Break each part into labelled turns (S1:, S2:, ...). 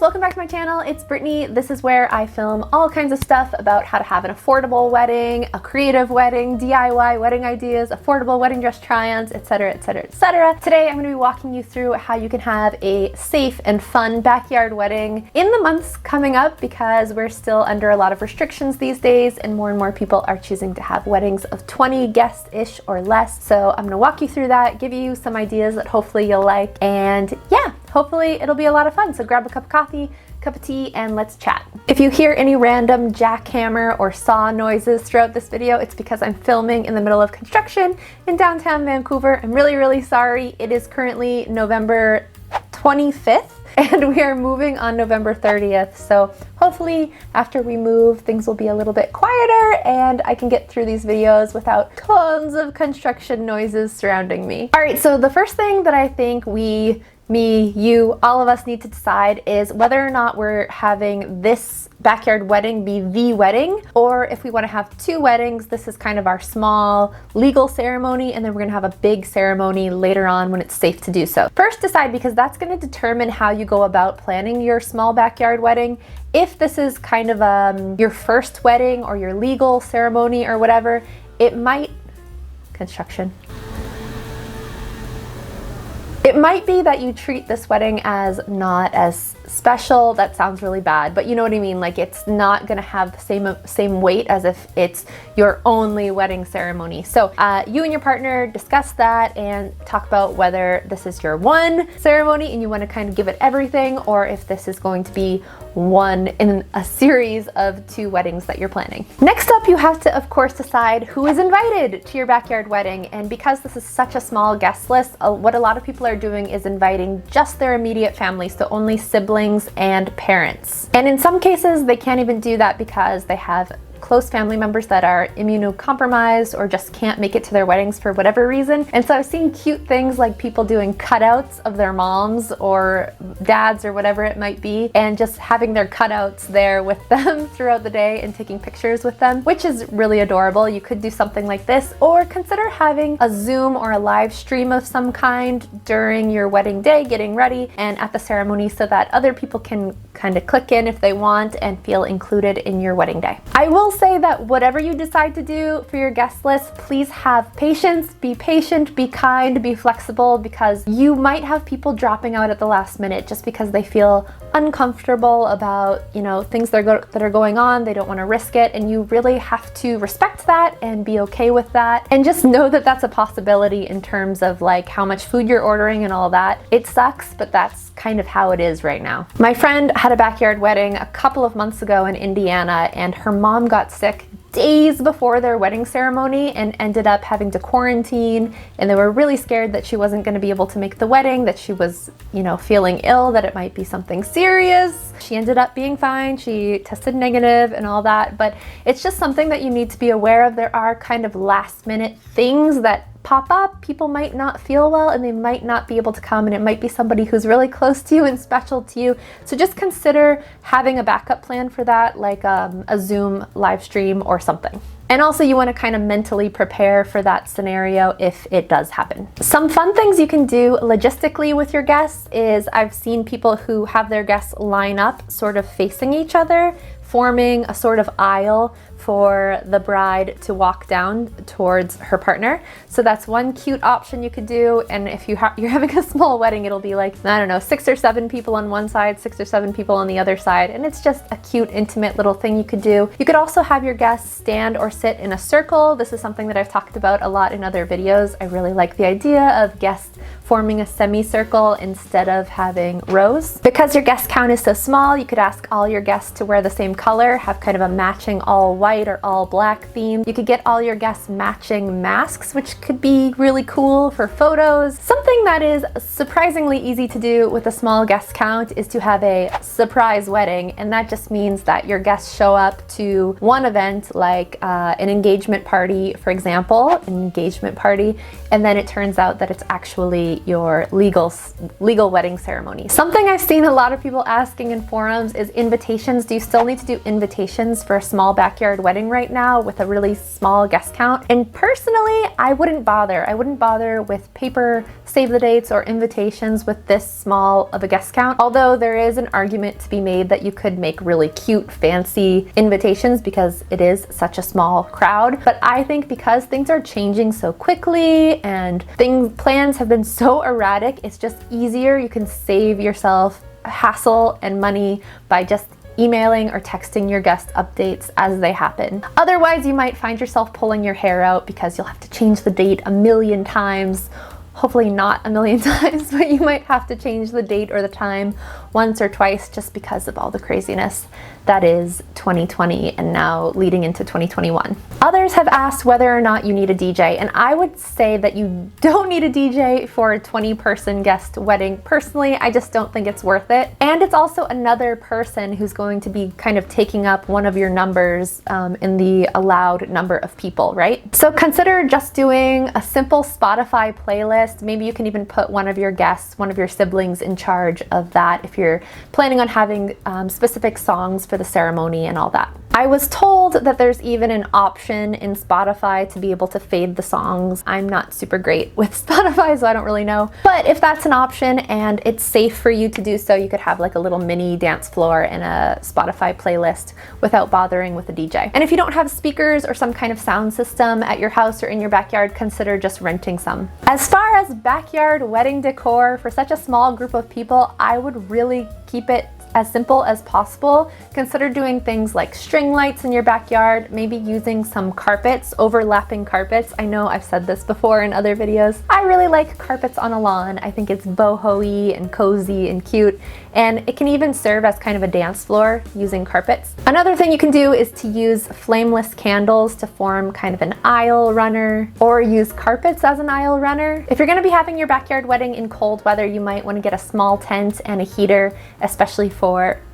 S1: welcome back to my channel. It's Brittany. This is where I film all kinds of stuff about how to have an affordable wedding, a creative wedding, DIY wedding ideas, affordable wedding dress try-ons, etc, etc, etc. Today I'm going to be walking you through how you can have a safe and fun backyard wedding in the months coming up, because we're still under a lot of restrictions these days and more people are choosing to have weddings of 20 guests-ish or less. So I'm going to walk you through that, give you some ideas that hopefully you'll like, and yeah, hopefully it'll be a lot of fun. So grab a cup of coffee, cup of tea, and let's chat. If you hear any random jackhammer or saw noises throughout this video, it's because I'm filming in the middle of construction in downtown Vancouver. I'm really sorry. It is currently November 25th and we are moving on November 30th. So hopefully after we move, things will be a little bit quieter and I can get through these videos without tons of construction noises surrounding me. All right, so the first thing that I think you, all of us need to decide is whether or not we're having this backyard wedding be the wedding, or if we want to have two weddings. This is kind of our small legal ceremony, and then we're going to have a big ceremony later on when it's safe to do so. First decide, because that's going to determine how you go about planning your small backyard wedding. If this is kind of your first wedding or your legal ceremony or whatever, it might It might be that you treat this wedding as not as special. That sounds really bad, but you know what I mean? Like, it's not gonna have the same weight as if it's your only wedding ceremony. So you and your partner discuss that and talk about whether this is your one ceremony and you want to kind of give it everything, or if this is going to be one in a series of two weddings that you're planning. Next up, you have to, of course, decide who is invited to your backyard wedding. And because this is such a small guest list, what a lot of people are doing is inviting just their immediate family, so only siblings and parents. And in some cases, they can't even do that because they have close family members that are immunocompromised or just can't make it to their weddings for whatever reason. And so I've seen cute things like people doing cutouts of their moms or dads or whatever it might be, and just having their cutouts there with them throughout the day and taking pictures with them, which is really adorable. You could do something like this, or consider having a Zoom or a live stream of some kind during your wedding day, getting ready and at the ceremony, so that other people can kind of click in if they want and feel included in your wedding day. I will say that whatever you decide to do for your guest list, please have patience, be patient, be kind, be flexible, because you might have people dropping out at the last minute just because they feel uncomfortable about, you know, things that are going on. They don't want to risk it, and you really have to respect that and be okay with that, and just know that that's a possibility in terms of like how much food you're ordering and all that. It sucks, but that's kind of how it is right now. My friend had a backyard wedding a couple of months ago in Indiana, and her mom got sick days before their wedding ceremony and ended up having to quarantine, and they were really scared that she wasn't going to be able to make the wedding, that she was, you know, feeling ill, that it might be something serious. She ended up being fine. She tested negative and all that, but it's just something that you need to be aware of. There are kind of last minute things that pop up. People might not feel well and they might not be able to come, and it might be somebody who's really close to you and special to you. So just consider having a backup plan for that, like a Zoom live stream or something. And also, you want to kind of mentally prepare for that scenario if it does happen. Some fun things you can do logistically with your guests is, I've seen people who have their guests line up sort of facing each other, forming a sort of aisle for the bride to walk down towards her partner. So that's one cute option you could do. And if you're having a small wedding, it'll be like, I don't know, 6 or 7 people on one side, 6 or 7 people on the other side. And it's just a cute, intimate little thing you could do. You could also have your guests stand or sit in a circle. This is something that I've talked about a lot in other videos. I really like the idea of guests forming a semicircle instead of having rows. Because your guest count is so small, you could ask all your guests to wear the same color, have kind of a matching all white or all black theme. You could get all your guests matching masks, which could be really cool for photos. Something that is surprisingly easy to do with a small guest count is to have a surprise wedding, and that just means that your guests show up to one event like an engagement party, for example, an engagement party, and then it turns out that it's actually your legal wedding ceremony. Something I've seen a lot of people asking in forums is invitations. Do you still need to do invitations for a small backyard wedding right now with a really small guest count? And personally, I wouldn't bother. I wouldn't bother with paper save the dates or invitations with this small of a guest count. Although there is an argument to be made that you could make really cute, fancy invitations because it is such a small crowd. But I think because things are changing so quickly and plans have been so erratic, it's just easier. You can save yourself hassle and money by just emailing or texting your guest updates as they happen. Otherwise, you might find yourself pulling your hair out because you'll have to change the date a million times. Hopefully not a million times, but you might have to change the date or the time once or twice just because of all the craziness that is 2020 and now leading into 2021. Others have asked whether or not you need a DJ, and I would say that you don't need a DJ for a 20-person guest wedding. Personally, I just don't think it's worth it. And it's also another person who's going to be kind of taking up one of your numbers in the allowed number of people, right? So consider just doing a simple Spotify playlist. Maybe you can even put one of your guests, one of your siblings in charge of that if you're planning on having specific songs for the ceremony and all that. I was told that there's even an option in Spotify to be able to fade the songs. I'm not super great with Spotify, so I don't really know. But if that's an option and it's safe for you to do so, you could have like a little mini dance floor and a Spotify playlist without bothering with a DJ. And if you don't have speakers or some kind of sound system at your house or in your backyard, consider just renting some. As far as backyard wedding decor for such a small group of people, I would really keep it as simple as possible. Consider doing things like string lights in your backyard, maybe using some carpets, overlapping carpets. I know I've said this before in other videos. I really like carpets on a lawn. I think it's boho-y and cozy and cute, and it can even serve as kind of a dance floor using carpets. Another thing you can do is to use flameless candles to form kind of an aisle runner, or use carpets as an aisle runner. If you're gonna be having your backyard wedding in cold weather, you might wanna get a small tent and a heater, especially for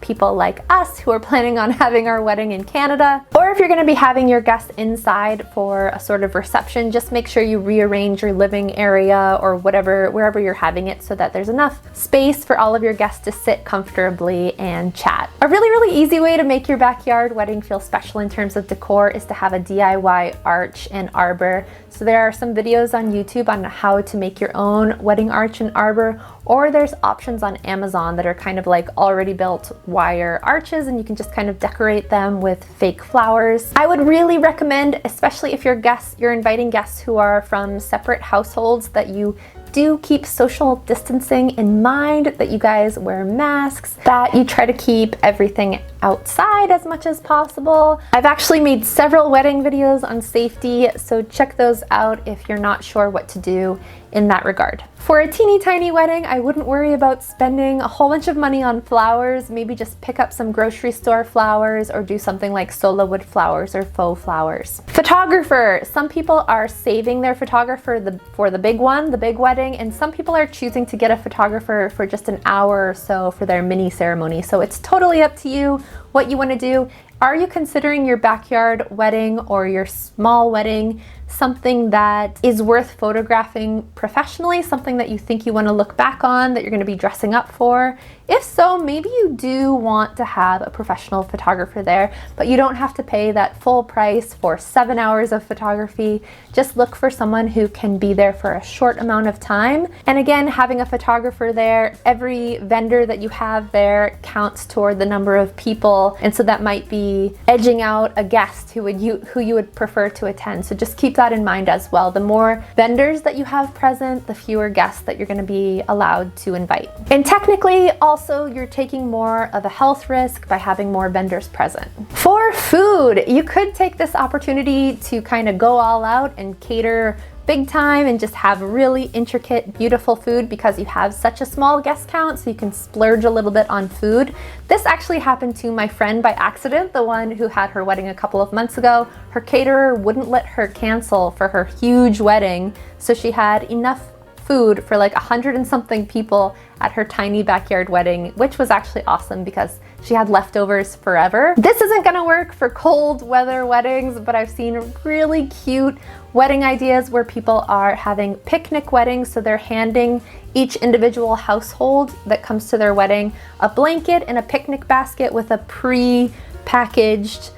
S1: people like us who are planning on having our wedding in Canada. Or if you're gonna be having your guests inside for a sort of reception, just make sure you rearrange your living area or wherever you're having it so that there's enough space for all of your guests to sit comfortably and chat. A really, really easy way to make your backyard wedding feel special in terms of decor is to have a DIY arch and arbor. So there are some videos on YouTube on how to make your own wedding arch and arbor, or there's options on Amazon that are kind of like already built wire arches, and you can just kind of decorate them with fake flowers. I would really recommend, especially if you're inviting guests who are from separate households, that you do keep social distancing in mind, that you guys wear masks, that you try to keep everything outside as much as possible. I've actually made several wedding videos on safety, so check those out if you're not sure what to do in that regard. For a teeny tiny wedding, I wouldn't worry about spending a whole bunch of money on flowers. Maybe just pick up some grocery store flowers or do something like solo wood flowers or faux flowers. Photographer. Some people are saving their photographer for the big one, the big wedding, and some people are choosing to get a photographer for just an hour or so for their mini ceremony. So it's totally up to you what you want to do. Are you considering your backyard wedding or your small wedding something that is worth photographing professionally, something that you think you want to look back on, that you're going to be dressing up for? If so, maybe you do want to have a professional photographer there, but you don't have to pay that full price for 7 hours of photography. Just look for someone who can be there for a short amount of time. And again, having a photographer there, every vendor that you have there counts toward the number of people, and so that might be edging out a guest who you would prefer to attend. So just keep that in mind as well. The more vendors that you have present, the fewer guests that you're going to be allowed to invite. And technically, also, you're taking more of a health risk by having more vendors present. For food, you could take this opportunity to kind of go all out and cater big time and just have really intricate, beautiful food because you have such a small guest count, so you can splurge a little bit on food. This actually happened to my friend by accident, the one who had her wedding a couple of months ago. Her caterer wouldn't let her cancel for her huge wedding, so she had enough food for like 100 and something people at her tiny backyard wedding, which was actually awesome because she had leftovers forever. This isn't gonna work for cold weather weddings, but I've seen really cute wedding ideas where people are having picnic weddings. So they're handing each individual household that comes to their wedding a blanket and a picnic basket with a pre-packaged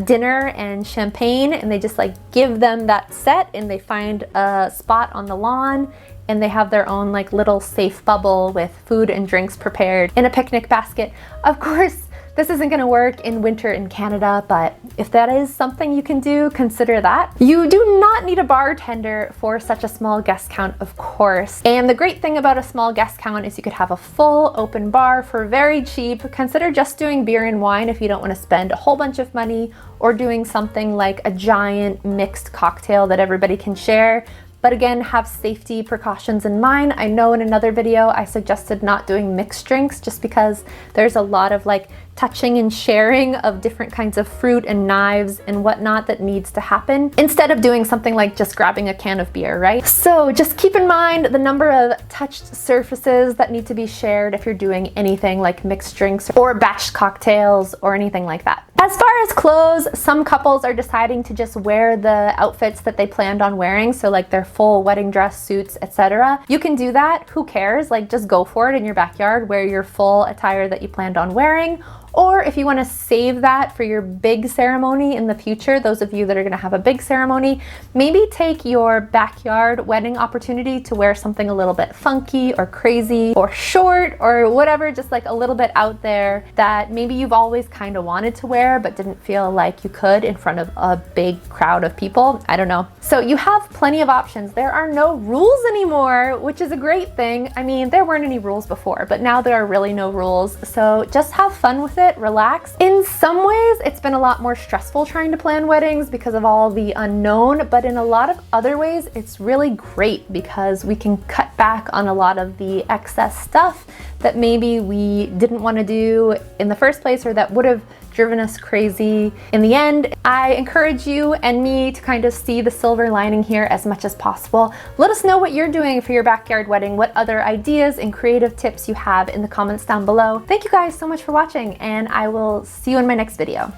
S1: dinner and champagne, and they just like give them that set, and they find a spot on the lawn, and they have their own like little safe bubble with food and drinks prepared in a picnic basket. Of course, this isn't gonna work in winter in Canada, but if that is something you can do, consider that. You do not need a bartender for such a small guest count, of course. And the great thing about a small guest count is you could have a full open bar for very cheap. Consider just doing beer and wine if you don't wanna spend a whole bunch of money, or doing something like a giant mixed cocktail that everybody can share. But again, have safety precautions in mind. I know in another video I suggested not doing mixed drinks just because there's a lot of like touching and sharing of different kinds of fruit and knives and whatnot that needs to happen instead of doing something like just grabbing a can of beer, right? So just keep in mind the number of touched surfaces that need to be shared if you're doing anything like mixed drinks or batch cocktails or anything like that. As far as clothes, some couples are deciding to just wear the outfits that they planned on wearing, so like their full wedding dress, suits, etc. You can do that, who cares? Like just go for it in your backyard, wear your full attire that you planned on wearing. Or if you want to save that for your big ceremony in the future, those of you that are going to have a big ceremony, maybe take your backyard wedding opportunity to wear something a little bit funky or crazy or short or whatever, just like a little bit out there that maybe you've always kind of wanted to wear but didn't feel like you could in front of a big crowd of people. I don't know. So you have plenty of options. There are no rules anymore, which is a great thing. I mean, there weren't any rules before, but now there are really no rules. So just have fun with it. Relax. In some ways, it's been a lot more stressful trying to plan weddings because of all the unknown, but in a lot of other ways, it's really great because we can cut back on a lot of the excess stuff that maybe we didn't want to do in the first place or that would have driven us crazy in the end. I encourage you and me to kind of see the silver lining here as much as possible. Let us know what you're doing for your backyard wedding, what other ideas and creative tips you have in the comments down below. Thank you guys so much for watching, and I will see you in my next video.